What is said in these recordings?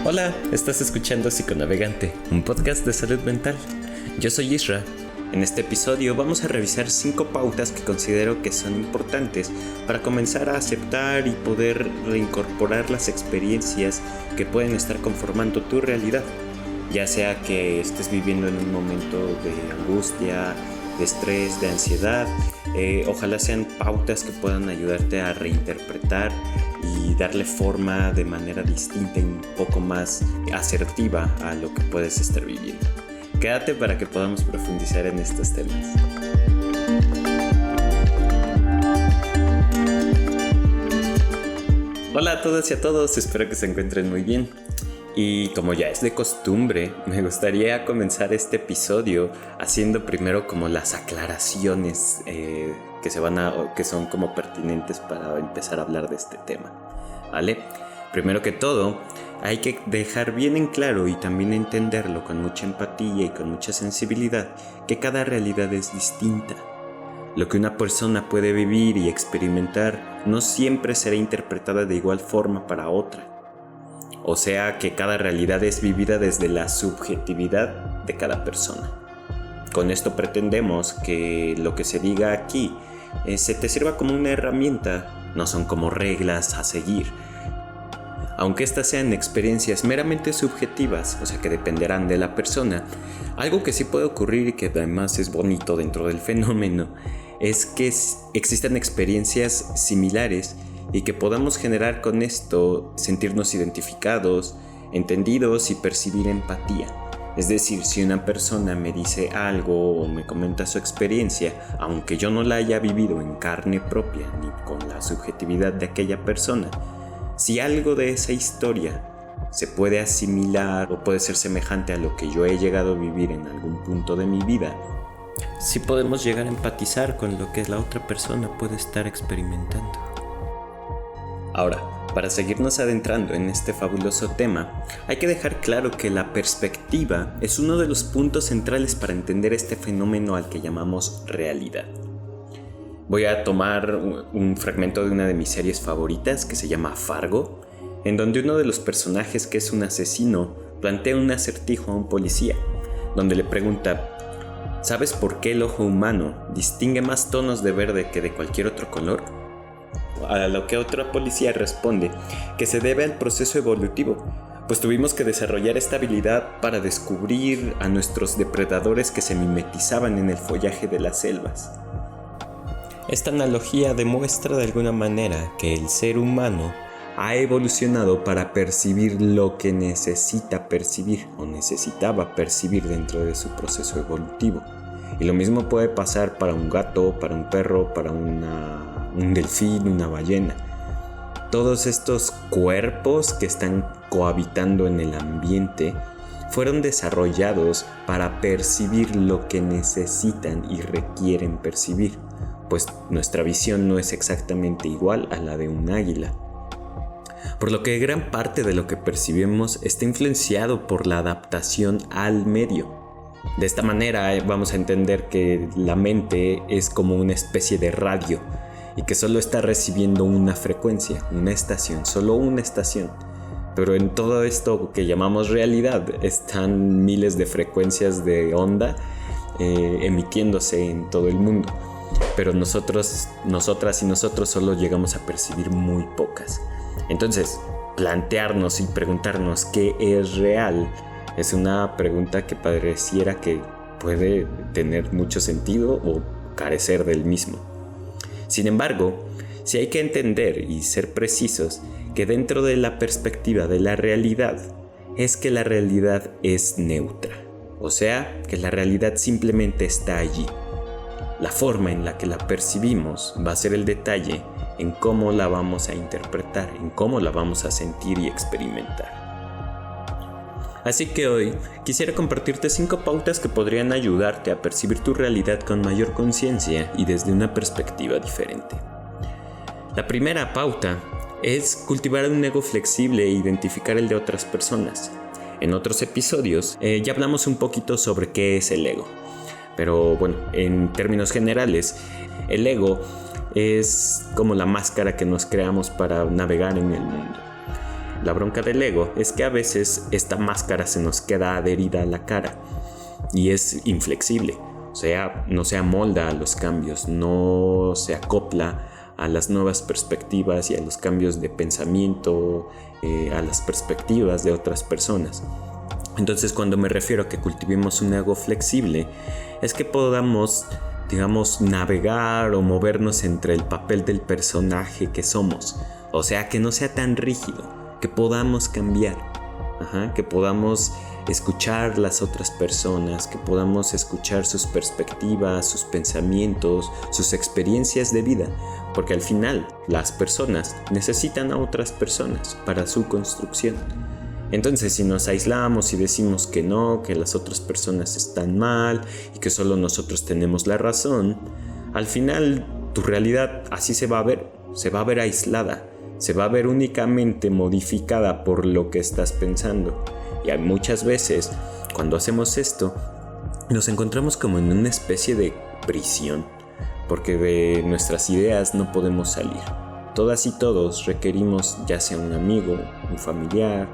Hola, estás escuchando Psiconavegante, un podcast de salud mental. Yo soy Isra. En este episodio vamos a revisar 5 pautas que considero que son importantes para comenzar a aceptar y poder reincorporar las experiencias que pueden estar conformando tu realidad. Ya sea que estés viviendo en un momento de angustia, de estrés, de ansiedad, ojalá sean pautas que puedan ayudarte a reinterpretar y darle forma de manera distinta y un poco más asertiva a lo que puedes estar viviendo. Quédate para que podamos profundizar en estos temas. Hola a todas y a todos, espero que se encuentren muy bien. Y como ya es de costumbre, me gustaría comenzar este episodio haciendo primero como las aclaraciones que son como pertinentes para empezar a hablar de este tema, ¿vale? Primero que todo, hay que dejar bien en claro y también entenderlo con mucha empatía y con mucha sensibilidad que cada realidad es distinta. Lo que una persona puede vivir y experimentar no siempre será interpretada de igual forma para otra. O sea que cada realidad es vivida desde la subjetividad de cada persona. Con esto pretendemos que lo que se diga aquí se te sirva como una herramienta, no son como reglas a seguir. Aunque estas sean experiencias meramente subjetivas, o sea que dependerán de la persona, algo que sí puede ocurrir y que además es bonito dentro del fenómeno es que existan experiencias similares y que podamos generar con esto sentirnos identificados, entendidos y percibir empatía. Es decir, si una persona me dice algo o me comenta su experiencia, aunque yo no la haya vivido en carne propia ni con la subjetividad de aquella persona, si algo de esa historia se puede asimilar o puede ser semejante a lo que yo he llegado a vivir en algún punto de mi vida, sí podemos llegar a empatizar con lo que la otra persona puede estar experimentando. Ahora, para seguirnos adentrando en este fabuloso tema, hay que dejar claro que la perspectiva es uno de los puntos centrales para entender este fenómeno al que llamamos realidad. Voy a tomar un fragmento de una de mis series favoritas que se llama Fargo, en donde uno de los personajes, que es un asesino, plantea un acertijo a un policía, donde le pregunta: ¿sabes por qué el ojo humano distingue más tonos de verde que de cualquier otro color? A lo que otra policía responde que se debe al proceso evolutivo, pues tuvimos que desarrollar esta habilidad para descubrir a nuestros depredadores que se mimetizaban en el follaje de las selvas. Esta analogía demuestra de alguna manera que el ser humano ha evolucionado para percibir lo que necesita percibir o necesitaba percibir dentro de su proceso evolutivo. Y lo mismo puede pasar para un gato, para un perro, para un delfín, una ballena. Todos estos cuerpos que están cohabitando en el ambiente fueron desarrollados para percibir lo que necesitan y requieren percibir, pues nuestra visión no es exactamente igual a la de un águila. Por lo que gran parte de lo que percibimos está influenciado por la adaptación al medio. De esta manera vamos a entender que la mente es como una especie de radio y que solo está recibiendo una frecuencia, una estación, solo una estación. Pero en todo esto que llamamos realidad están miles de frecuencias de onda emitiéndose en todo el mundo. Pero nosotras y nosotros solo llegamos a percibir muy pocas. Entonces, plantearnos y preguntarnos qué es real es una pregunta que pareciera que puede tener mucho sentido o carecer del mismo. Sin embargo, sí hay que entender y ser precisos que dentro de la perspectiva de la realidad es que la realidad es neutra, o sea, que la realidad simplemente está allí. La forma en la que la percibimos va a ser el detalle en cómo la vamos a interpretar, en cómo la vamos a sentir y experimentar. Así que hoy quisiera compartirte 5 pautas que podrían ayudarte a percibir tu realidad con mayor conciencia y desde una perspectiva diferente. La primera pauta es cultivar un ego flexible e identificar el de otras personas. En otros episodios ya hablamos un poquito sobre qué es el ego. Pero bueno, en términos generales, el ego es como la máscara que nos creamos para navegar en el mundo. La bronca del ego es que a veces esta máscara se nos queda adherida a la cara y es inflexible, o sea, no se amolda a los cambios, no se acopla a las nuevas perspectivas y a los cambios de pensamiento, a las perspectivas de otras personas. Entonces, cuando me refiero a que cultivemos un ego flexible, es que podamos, digamos, navegar o movernos entre el papel del personaje que somos. O sea, que no sea tan rígido, que podamos cambiar, que podamos escuchar las otras personas, que podamos escuchar sus perspectivas, sus pensamientos, sus experiencias de vida, porque al final las personas necesitan a otras personas para su construcción. Entonces, si nos aislamos y decimos que no, que las otras personas están mal y que solo nosotros tenemos la razón, al final tu realidad así se va a ver aislada, se va a ver únicamente modificada por lo que estás pensando. Y muchas veces, cuando hacemos esto, nos encontramos como en una especie de prisión, porque de nuestras ideas no podemos salir. Todas y todos requerimos ya sea un amigo, un familiar,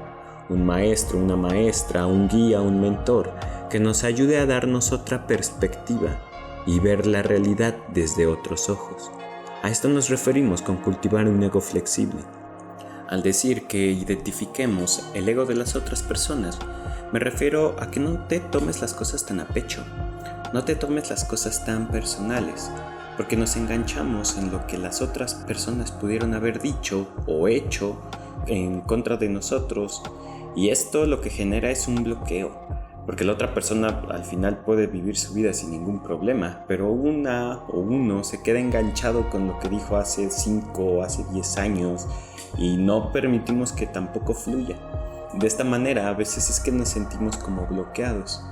un maestro, una maestra, un guía, un mentor, que nos ayude a darnos otra perspectiva y ver la realidad desde otros ojos. A esto nos referimos con cultivar un ego flexible. Al decir que identifiquemos el ego de las otras personas, me refiero a que no te tomes las cosas tan a pecho, no te tomes las cosas tan personales, porque nos enganchamos en lo que las otras personas pudieron haber dicho o hecho en contra de nosotros, y esto lo que genera es un bloqueo, porque la otra persona al final puede vivir su vida sin ningún problema, pero una o uno se queda enganchado con lo que dijo hace 5 o hace 10 años y no permitimos que tampoco fluya. De esta manera a veces es que nos sentimos como bloqueados.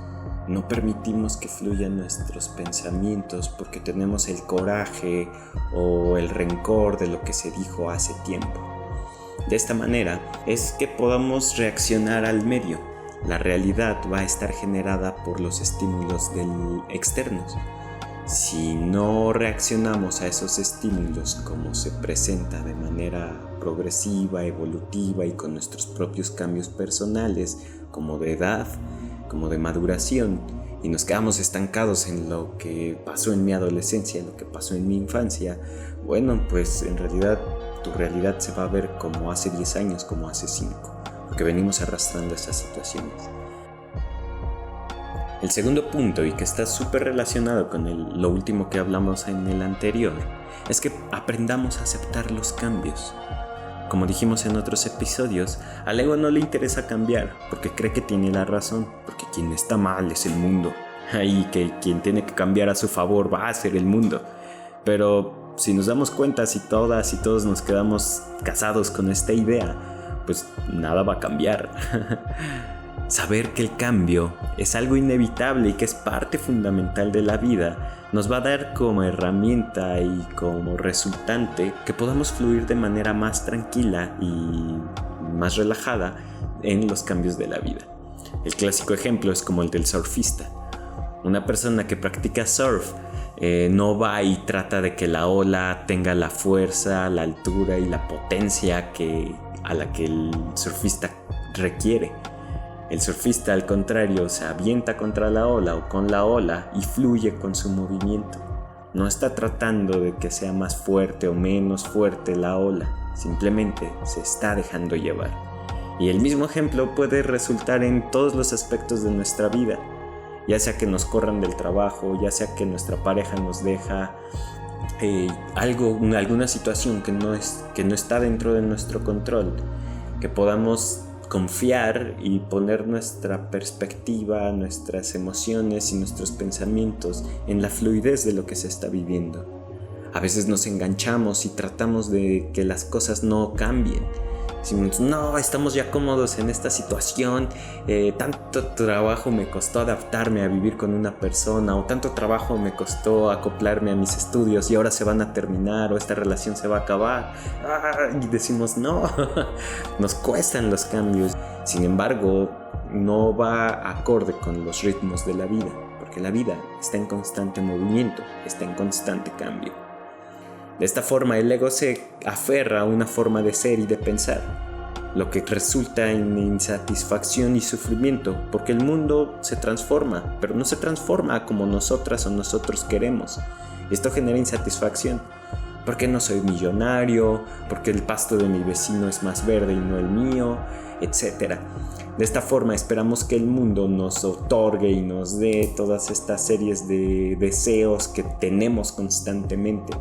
No permitimos que fluyan nuestros pensamientos porque tenemos el coraje o el rencor de lo que se dijo hace tiempo. De esta manera es que podamos reaccionar al medio. La realidad va a estar generada por los estímulos externos. Si no reaccionamos a esos estímulos como se presenta de manera progresiva, evolutiva y con nuestros propios cambios personales, como de edad, como de maduración, y nos quedamos estancados en lo que pasó en mi adolescencia, en lo que pasó en mi infancia, bueno, pues en realidad tu realidad se va a ver como hace 10 años, como hace 5, porque venimos arrastrando esas situaciones. El segundo punto, y que está súper relacionado con lo último que hablamos en el anterior, es que aprendamos a aceptar los cambios. Como dijimos en otros episodios, al ego no le interesa cambiar porque cree que tiene la razón, porque quien está mal es el mundo, y que quien tiene que cambiar a su favor va a ser el mundo. Pero si nos damos cuenta, si todas y todos nos quedamos casados con esta idea, pues nada va a cambiar. Saber que el cambio es algo inevitable y que es parte fundamental de la vida nos va a dar como herramienta y como resultante que podamos fluir de manera más tranquila y más relajada en los cambios de la vida. El clásico ejemplo es como el del surfista. Una persona que practica surf no va y trata de que la ola tenga la fuerza, la altura y la potencia a la que el surfista requiere. El surfista, al contrario, se avienta contra la ola o con la ola y fluye con su movimiento. No está tratando de que sea más fuerte o menos fuerte la ola, simplemente se está dejando llevar. Y el mismo ejemplo puede resultar en todos los aspectos de nuestra vida, ya sea que nos corran del trabajo, ya sea que nuestra pareja nos deja alguna situación que no está dentro de nuestro control, que podamos confiar y poner nuestra perspectiva, nuestras emociones y nuestros pensamientos en la fluidez de lo que se está viviendo. A veces nos enganchamos y tratamos de que las cosas no cambien. Decimos, no, estamos ya cómodos en esta situación, tanto trabajo me costó adaptarme a vivir con una persona, o tanto trabajo me costó acoplarme a mis estudios y ahora se van a terminar, o esta relación se va a acabar. Y decimos, no, nos cuestan los cambios. Sin embargo, no va acorde con los ritmos de la vida, porque la vida está en constante movimiento, está en constante cambio. De esta forma, el ego se aferra a una forma de ser y de pensar. lo que resulta en insatisfacción y sufrimiento, porque el mundo se transforma, pero no se transforma como nosotras o nosotros queremos. Esto genera insatisfacción. ¿Por qué no soy millonario? ¿Por qué el pasto de mi vecino es más verde y no el mío? Etcétera. De esta forma esperamos que el mundo nos otorgue y nos dé todas estas series de deseos que tenemos constantemente.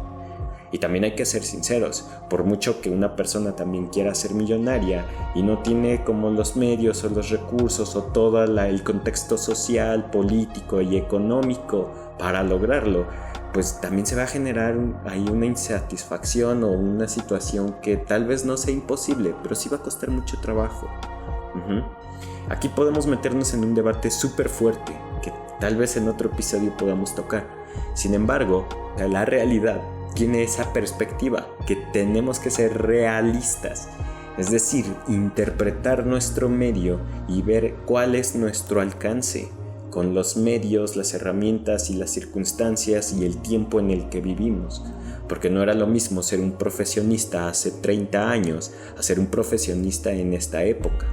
Y también hay que ser sinceros, por mucho que una persona también quiera ser millonaria y no tiene como los medios o los recursos o todo el contexto social, político y económico para lograrlo, pues también se va a generar ahí una insatisfacción o una situación que tal vez no sea imposible, pero sí va a costar mucho trabajo. Aquí podemos meternos en un debate súper fuerte que tal vez en otro episodio podamos tocar. Sin embargo, la realidad tiene esa perspectiva que tenemos que ser realistas, es decir, interpretar nuestro medio y ver cuál es nuestro alcance con los medios, las herramientas y las circunstancias y el tiempo en el que vivimos, porque no era lo mismo ser un profesionista hace 30 años a ser un profesionista en esta época.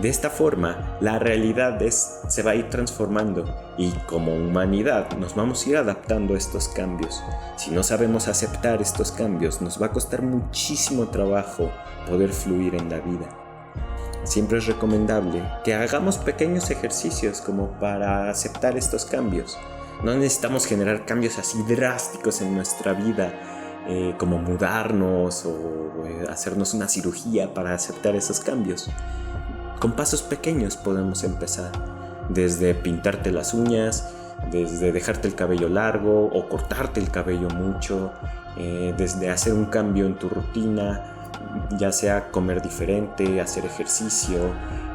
De esta forma, la realidad se va a ir transformando y como humanidad nos vamos a ir adaptando a estos cambios. Si no sabemos aceptar estos cambios, nos va a costar muchísimo trabajo poder fluir en la vida. Siempre es recomendable que hagamos pequeños ejercicios como para aceptar estos cambios. No necesitamos generar cambios así drásticos en nuestra vida, como mudarnos o hacernos una cirugía para aceptar esos cambios. Con pasos pequeños podemos empezar, desde pintarte las uñas, desde dejarte el cabello largo o cortarte el cabello mucho, desde hacer un cambio en tu rutina, ya sea comer diferente, hacer ejercicio,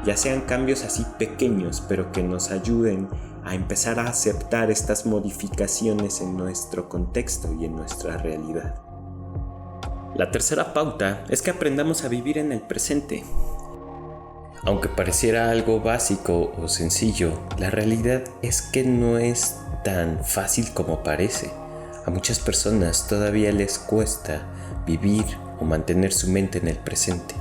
ya sean cambios así pequeños, pero que nos ayuden a empezar a aceptar estas modificaciones en nuestro contexto y en nuestra realidad. La tercera pauta es que aprendamos a vivir en el presente. Aunque pareciera algo básico o sencillo, la realidad es que no es tan fácil como parece. A muchas personas todavía les cuesta vivir o mantener su mente en el presente.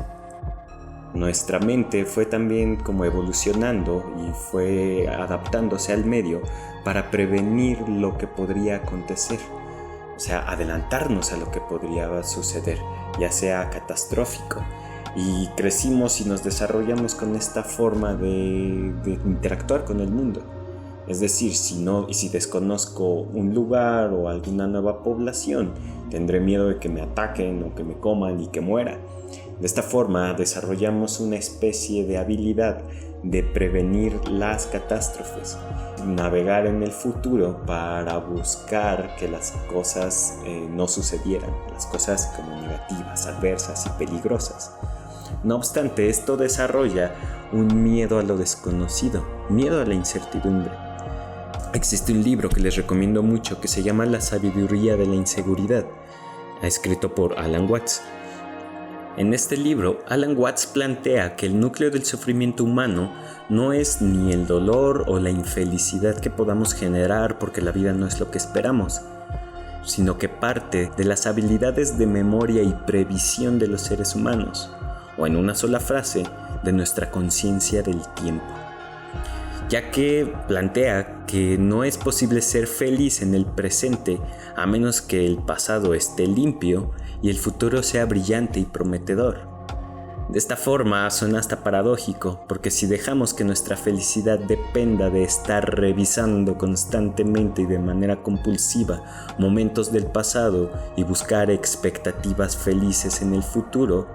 Nuestra mente fue también como evolucionando y fue adaptándose al medio para prevenir lo que podría acontecer. O sea, adelantarnos a lo que podría suceder, ya sea catastrófico. Y crecimos y nos desarrollamos con esta forma de interactuar con el mundo. Es decir, si desconozco un lugar o alguna nueva población, tendré miedo de que me ataquen o que me coman y que muera. De esta forma desarrollamos una especie de habilidad de prevenir las catástrofes, navegar en el futuro para buscar que las cosas no sucedieran, las cosas como negativas, adversas y peligrosas. No obstante, esto desarrolla un miedo a lo desconocido, miedo a la incertidumbre. Existe un libro que les recomiendo mucho que se llama La sabiduría de la inseguridad, escrito por Alan Watts. En este libro, Alan Watts plantea que el núcleo del sufrimiento humano no es ni el dolor o la infelicidad que podamos generar porque la vida no es lo que esperamos, sino que parte de las habilidades de memoria y previsión de los seres humanos, o en una sola frase, de nuestra conciencia del tiempo. Ya que plantea que no es posible ser feliz en el presente a menos que el pasado esté limpio y el futuro sea brillante y prometedor. De esta forma suena hasta paradójico, porque si dejamos que nuestra felicidad dependa de estar revisando constantemente y de manera compulsiva momentos del pasado y buscar expectativas felices en el futuro,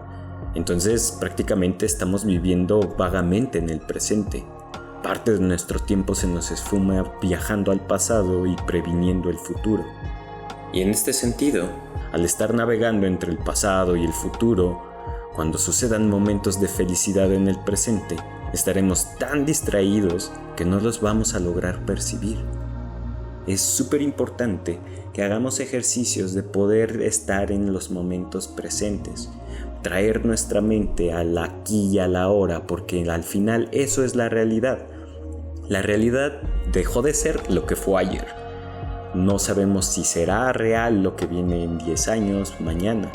entonces prácticamente estamos viviendo vagamente en el presente. Parte de nuestro tiempo se nos esfuma viajando al pasado y previniendo el futuro. Y en este sentido, al estar navegando entre el pasado y el futuro, cuando sucedan momentos de felicidad en el presente, estaremos tan distraídos que no los vamos a lograr percibir. Es súper importante que hagamos ejercicios de poder estar en los momentos presentes, traer nuestra mente al aquí y a la ahora, porque al final eso es la realidad. La realidad dejó de ser lo que fue ayer. No sabemos si será real lo que viene en 10 años, mañana.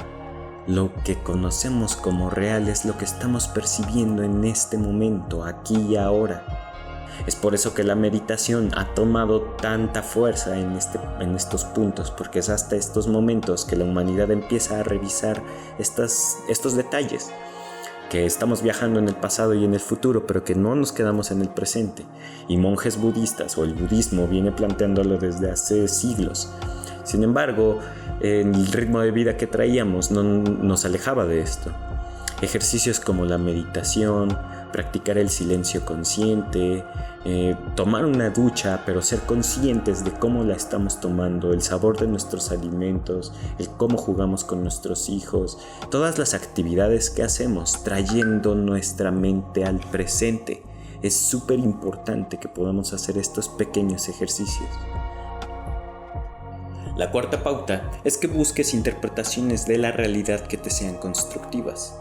lo que conocemos como real es lo que estamos percibiendo en este momento, aquí y ahora. Es por eso que la meditación ha tomado tanta fuerza en estos puntos, porque es hasta estos momentos que la humanidad empieza a revisar estos detalles, que estamos viajando en el pasado y en el futuro, pero que no nos quedamos en el presente. Y monjes budistas o el budismo viene planteándolo desde hace siglos. Sin embargo, el ritmo de vida que traíamos no nos alejaba de esto. Ejercicios como la meditación, practicar el silencio consciente, tomar una ducha, pero ser conscientes de cómo la estamos tomando, el sabor de nuestros alimentos, el cómo jugamos con nuestros hijos, todas las actividades que hacemos trayendo nuestra mente al presente. Es súper importante que podamos hacer estos pequeños ejercicios. La cuarta pauta es que busques interpretaciones de la realidad que te sean constructivas.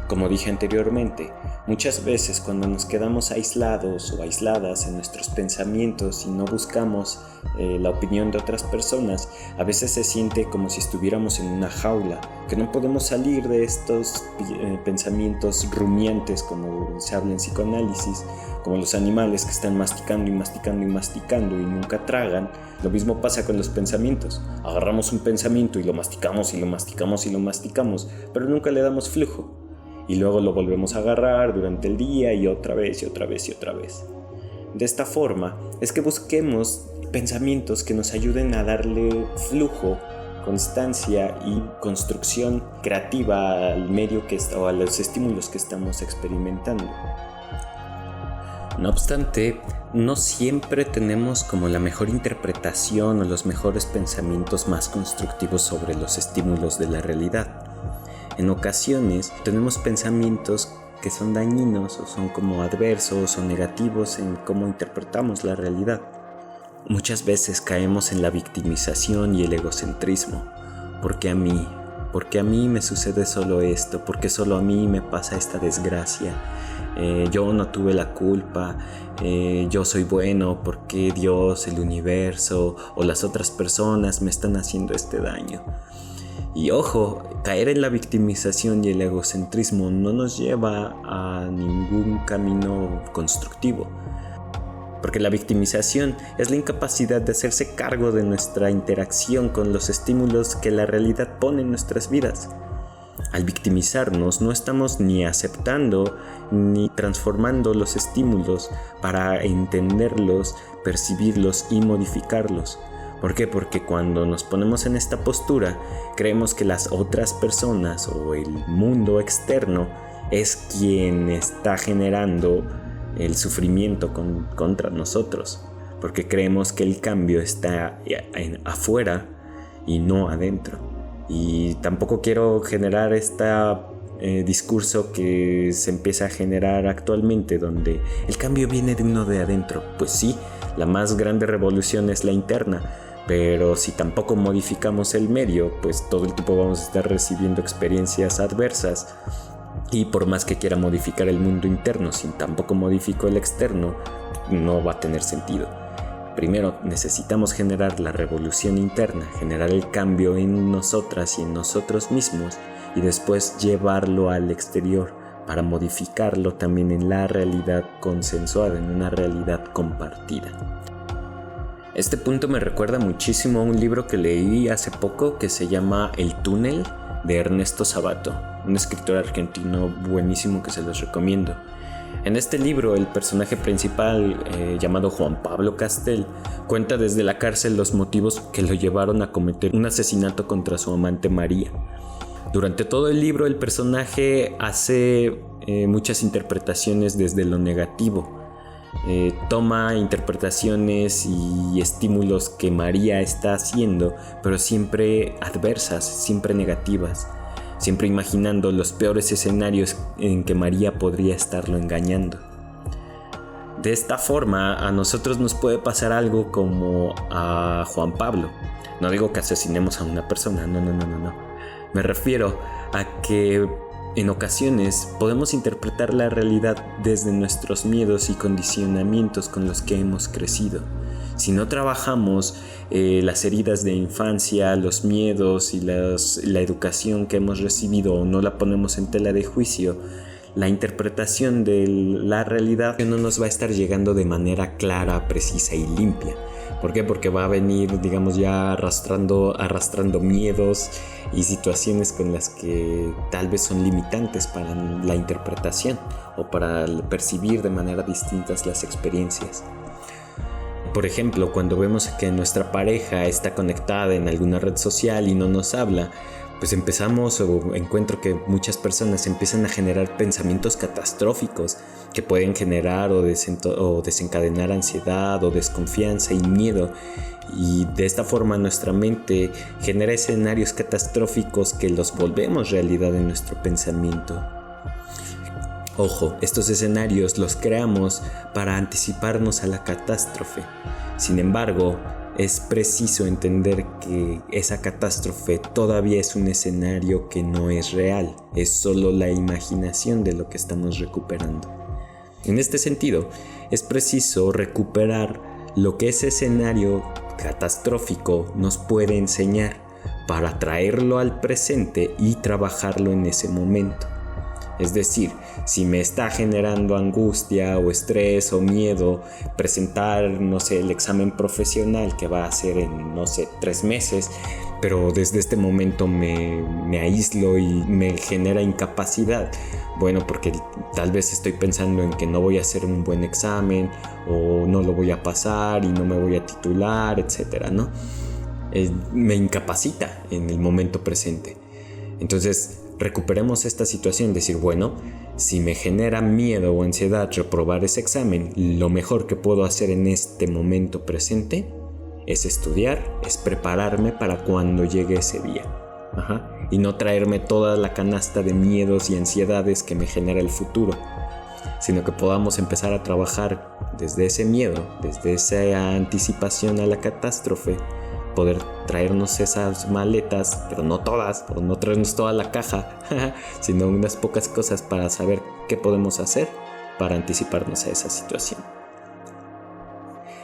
Como dije anteriormente, muchas veces cuando nos quedamos aislados o aisladas en nuestros pensamientos y no buscamos la opinión de otras personas, a veces se siente como si estuviéramos en una jaula, que no podemos salir de estos pensamientos rumiantes, como se habla en psicoanálisis, como los animales que están masticando y masticando y masticando y nunca tragan. Lo mismo pasa con los pensamientos. Agarramos un pensamiento y lo masticamos y lo masticamos y lo masticamos, pero nunca le damos flujo. Y luego lo volvemos a agarrar durante el día y otra vez y otra vez y otra vez. De esta forma es que busquemos pensamientos que nos ayuden a darle flujo, constancia y construcción creativa al medio o a los estímulos que estamos experimentando. No obstante, no siempre tenemos como la mejor interpretación o los mejores pensamientos más constructivos sobre los estímulos de la realidad. En ocasiones tenemos pensamientos que son dañinos o son como adversos o negativos en cómo interpretamos la realidad. Muchas veces caemos en la victimización y el egocentrismo. ¿Por qué a mí? ¿Por qué a mí me sucede solo esto? ¿Por qué solo a mí me pasa esta desgracia? Yo no tuve la culpa, yo soy bueno, ¿por qué Dios, el universo o las otras personas me están haciendo este daño? Y ojo, caer en la victimización y el egocentrismo no nos lleva a ningún camino constructivo. Porque la victimización es la incapacidad de hacerse cargo de nuestra interacción con los estímulos que la realidad pone en nuestras vidas. Al victimizarnos no estamos ni aceptando ni transformando los estímulos para entenderlos, percibirlos y modificarlos. ¿Por qué? Porque cuando nos ponemos en esta postura, creemos que las otras personas o el mundo externo es quien está generando el sufrimiento contra nosotros. Porque creemos que el cambio está afuera y no adentro. Y tampoco quiero generar este discurso que se empieza a generar actualmente, donde el cambio viene de uno de adentro. Pues sí, la más grande revolución es la interna. Pero si tampoco modificamos el medio, pues todo el tiempo vamos a estar recibiendo experiencias adversas. Y por más que quiera modificar el mundo interno, si tampoco modifico el externo, no va a tener sentido. Primero necesitamos generar la revolución interna, generar el cambio en nosotras y en nosotros mismos, y después llevarlo al exterior para modificarlo también en la realidad consensuada, en una realidad compartida. Este punto me recuerda muchísimo a un libro que leí hace poco que se llama El túnel, de Ernesto Sabato, un escritor argentino buenísimo que se los recomiendo. En este libro, el personaje principal, llamado Juan Pablo Castel, cuenta desde la cárcel los motivos que lo llevaron a cometer un asesinato contra su amante María. Durante todo el libro, el personaje hace muchas interpretaciones desde lo negativo. Toma interpretaciones y estímulos que María está haciendo, pero siempre adversas, siempre negativas, siempre imaginando los peores escenarios en que María podría estarlo engañando. De esta forma, a nosotros nos puede pasar algo como a Juan Pablo. No digo que asesinemos a una persona, no. Me refiero a que En ocasiones podemos interpretar la realidad desde nuestros miedos y condicionamientos con los que hemos crecido. Si no trabajamos las heridas de infancia, los miedos y la educación que hemos recibido o no la ponemos en tela de juicio, la interpretación de la realidad no nos va a estar llegando de manera clara, precisa y limpia. ¿Por qué? Porque va a venir, digamos, ya arrastrando miedos y situaciones con las que tal vez son limitantes para la interpretación o para percibir de manera distintas las experiencias. Por ejemplo, cuando vemos que nuestra pareja está conectada en alguna red social y no nos habla, pues encuentro que muchas personas empiezan a generar pensamientos catastróficos que pueden generar o desencadenar ansiedad o desconfianza y miedo, y de esta forma nuestra mente genera escenarios catastróficos que los volvemos realidad en nuestro pensamiento. Ojo, estos escenarios los creamos para anticiparnos a la catástrofe. Sin embargo, es preciso entender que esa catástrofe todavía es un escenario que no es real, es solo la imaginación de lo que estamos recuperando. En este sentido, es preciso recuperar lo que ese escenario catastrófico nos puede enseñar para traerlo al presente y trabajarlo en ese momento. Es decir, si me está generando angustia o estrés o miedo presentar, el examen profesional que va a ser en, 3 meses, pero desde este momento me aíslo y me genera incapacidad. Bueno, porque tal vez estoy pensando en que no voy a hacer un buen examen o no lo voy a pasar y no me voy a titular, etcétera, ¿no? Me incapacita en el momento presente. Entonces, recuperemos esta situación, decir, bueno, si me genera miedo o ansiedad reprobar ese examen, lo mejor que puedo hacer en este momento presente es estudiar, es prepararme para cuando llegue ese día. Y no traerme toda la canasta de miedos y ansiedades que me genera el futuro, sino que podamos empezar a trabajar desde ese miedo, desde esa anticipación a la catástrofe, poder traernos esas maletas, pero no todas, o no traernos toda la caja, sino unas pocas cosas para saber qué podemos hacer para anticiparnos a esa situación.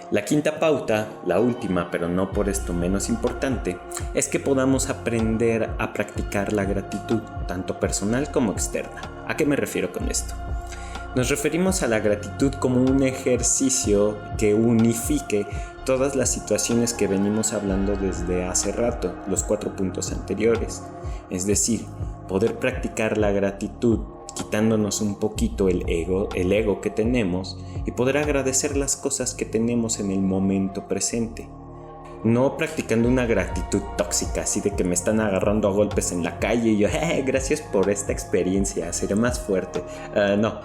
La quinta pauta, la última, pero no por esto menos importante, es que podamos aprender a practicar la gratitud, tanto personal como externa. ¿A qué me refiero con esto? Nos referimos a la gratitud como un ejercicio que unifique todas las situaciones que venimos hablando desde hace rato, los 4 puntos anteriores. Es decir, poder practicar la gratitud quitándonos un poquito el ego que tenemos y poder agradecer las cosas que tenemos en el momento presente. No practicando una gratitud tóxica, así de que me están agarrando a golpes en la calle y yo, gracias por esta experiencia, seré más fuerte. No,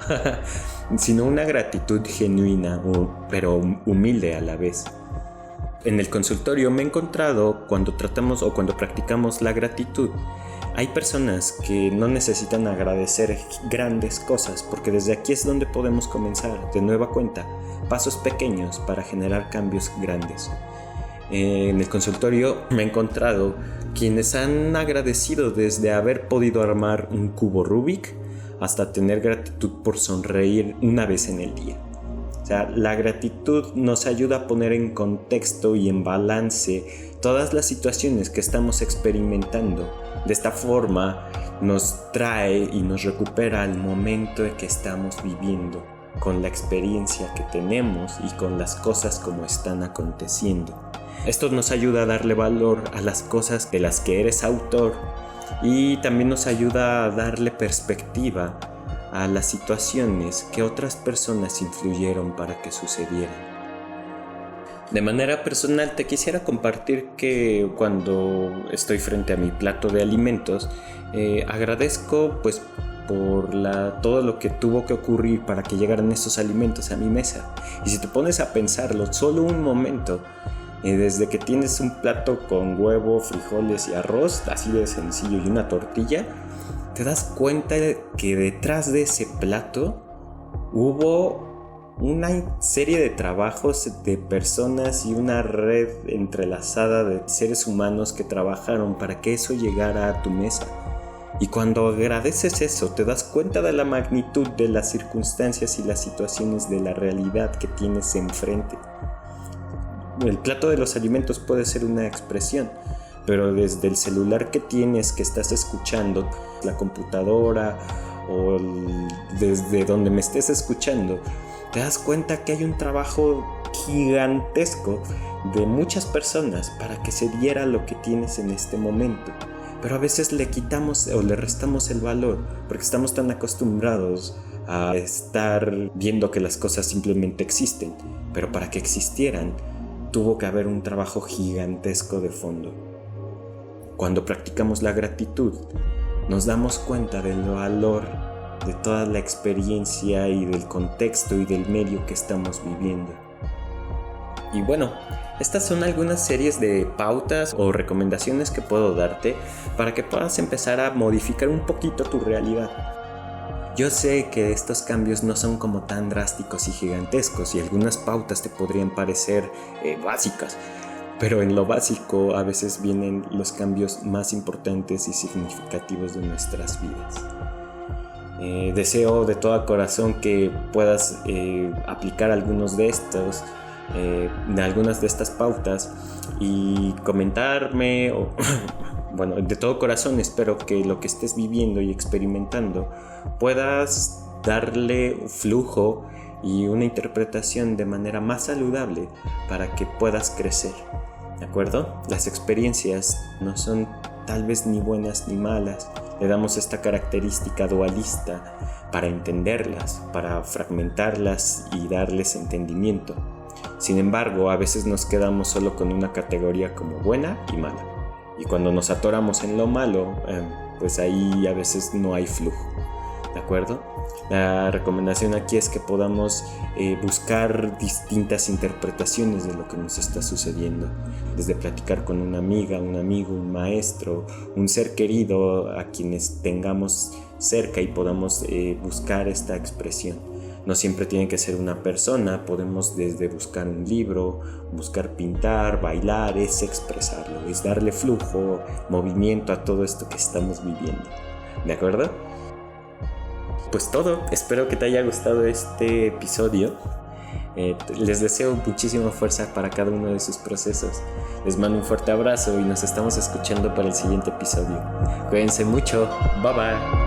sino una gratitud genuina, pero humilde a la vez. En el consultorio me he encontrado cuando practicamos la gratitud, hay personas que no necesitan agradecer grandes cosas, porque desde aquí es donde podemos comenzar, de nueva cuenta, pasos pequeños para generar cambios grandes. En el consultorio me he encontrado quienes han agradecido desde haber podido armar un cubo Rubik hasta tener gratitud por sonreír una vez en el día. O sea, la gratitud nos ayuda a poner en contexto y en balance todas las situaciones que estamos experimentando. De esta forma nos trae y nos recupera el momento en que estamos viviendo, con la experiencia que tenemos y con las cosas como están aconteciendo. Esto nos ayuda a darle valor a las cosas de las que eres autor y también nos ayuda a darle perspectiva a las situaciones que otras personas influyeron para que sucedieran. De manera personal te quisiera compartir que cuando estoy frente a mi plato de alimentos, agradezco pues por todo lo que tuvo que ocurrir para que llegaran estos alimentos a mi mesa. Y si te pones a pensarlo solo un momento, desde que tienes un plato con huevo, frijoles y arroz, así de sencillo, y una tortilla, te das cuenta que detrás de ese plato hubo una serie de trabajos de personas y una red entrelazada de seres humanos que trabajaron para que eso llegara a tu mesa. Y cuando agradeces eso, te das cuenta de la magnitud de las circunstancias y las situaciones de la realidad que tienes enfrente. El plato de los alimentos puede ser una expresión, pero desde el celular que tienes, que estás escuchando, la computadora o desde donde me estés escuchando, te das cuenta que hay un trabajo gigantesco de muchas personas para que se diera lo que tienes en este momento. Pero a veces le quitamos o le restamos el valor porque estamos tan acostumbrados a estar viendo que las cosas simplemente existen. Pero para que existieran, tuvo que haber un trabajo gigantesco de fondo. Cuando practicamos la gratitud, nos damos cuenta del valor de toda la experiencia y del contexto y del medio que estamos viviendo. Y bueno, estas son algunas series de pautas o recomendaciones que puedo darte para que puedas empezar a modificar un poquito tu realidad. Yo sé que estos cambios no son como tan drásticos y gigantescos y algunas pautas te podrían parecer básicas, pero en lo básico a veces vienen los cambios más importantes y significativos de nuestras vidas. Deseo de todo corazón que puedas aplicar algunos de estos, de algunas de estas pautas y comentarme o bueno, de todo corazón espero que lo que estés viviendo y experimentando puedas darle flujo y una interpretación de manera más saludable para que puedas crecer, ¿de acuerdo? Las experiencias no son tal vez ni buenas ni malas, le damos esta característica dualista para entenderlas, para fragmentarlas y darles entendimiento. Sin embargo, a veces nos quedamos solo con una categoría como buena y mala. Y cuando nos atoramos en lo malo, pues ahí a veces no hay flujo, ¿de acuerdo? La recomendación aquí es que podamos buscar distintas interpretaciones de lo que nos está sucediendo. Desde platicar con una amiga, un amigo, un maestro, un ser querido a quienes tengamos cerca y podamos buscar esta expresión. No siempre tiene que ser una persona, podemos desde buscar un libro, buscar pintar, bailar, es expresarlo, es darle flujo, movimiento a todo esto que estamos viviendo, ¿de acuerdo? Pues todo, espero que te haya gustado este episodio. Les deseo muchísima fuerza para cada uno de sus procesos. Les mando un fuerte abrazo y nos estamos escuchando para el siguiente episodio. Cuídense mucho, bye bye.